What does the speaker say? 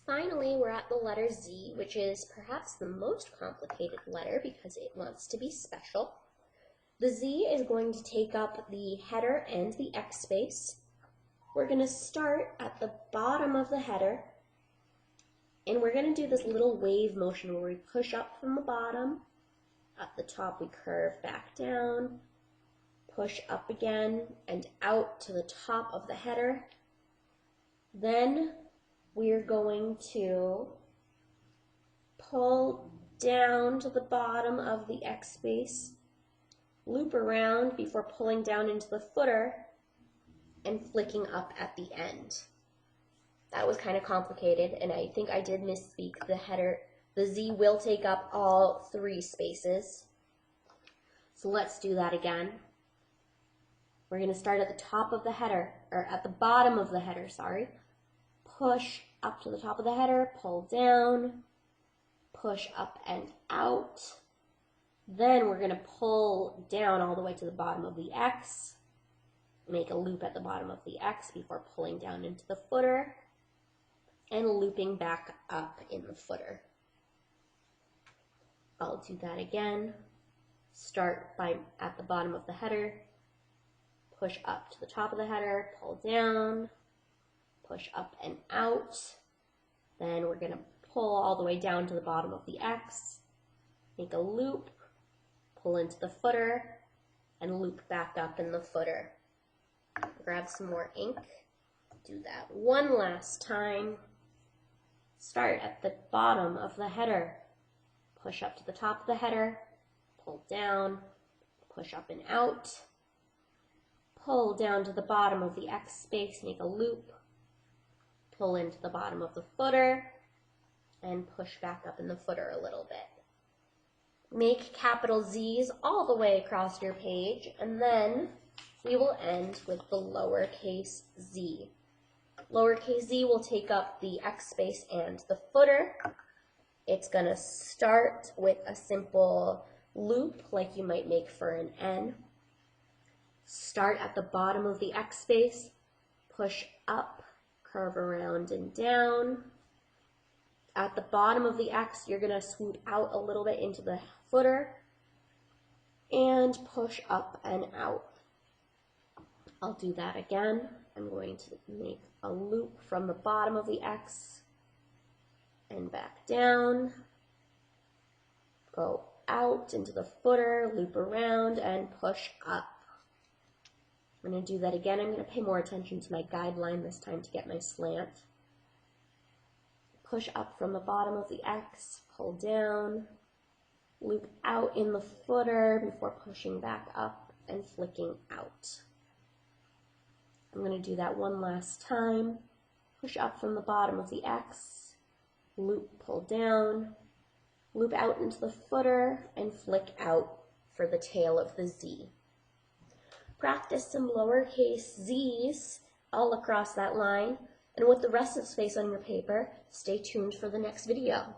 Finally, we're at the letter Z, which is perhaps the most complicated letter because it wants to be special. The Z is going to take up the header and the X space. We're going to start at the bottom of the header, and we're going to do this little wave motion where we push up from the bottom. At the top, we curve back down, push up again, and out to the top of the header. Then we're going to pull down to the bottom of the X space, loop around before pulling down into the footer and flicking up at the end. That was kind of complicated, and I think I did misspeak. The Z will take up all 3 spaces. So let's do that again. We're going to start at the top of the header, or at the bottom of the header, sorry. Push up to the top of the header, pull down, push up and out. Then we're going to pull down all the way to the bottom of the X, make a loop at the bottom of the X before pulling down into the footer, and looping back up in the footer. I'll do that again. Start at the bottom of the header, push up to the top of the header, pull down, push up and out. Then we're going to pull all the way down to the bottom of the X, make a loop, pull into the footer, and loop back up in the footer. Grab some more ink, do that one last time. Start at the bottom of the header, push up to the top of the header, pull down, push up and out, pull down to the bottom of the X space, make a loop, pull into the bottom of the footer, and push back up in the footer a little bit. Make capital Z's all the way across your page, and then we will end with the lowercase z. Lowercase z will take up the X space and the footer. It's going to start with a simple loop like you might make for an N. Start at the bottom of the X space, push up, curve around and down. At the bottom of the X, you're going to swoop out a little bit into the footer and push up and out. I'll do that again. I'm going to make a loop from the bottom of the X and back down, go out into the footer, loop around, and push up. I'm going to do that again. I'm going to pay more attention to my guideline this time to get my slant. Push up from the bottom of the X, pull down, loop out in the footer before pushing back up and flicking out. I'm going to do that one last time. Push up from the bottom of the X, loop, pull down, loop out into the footer, and flick out for the tail of the Z. Practice some lowercase z's all across that line, and with the rest of the space on your paper, stay tuned for the next video.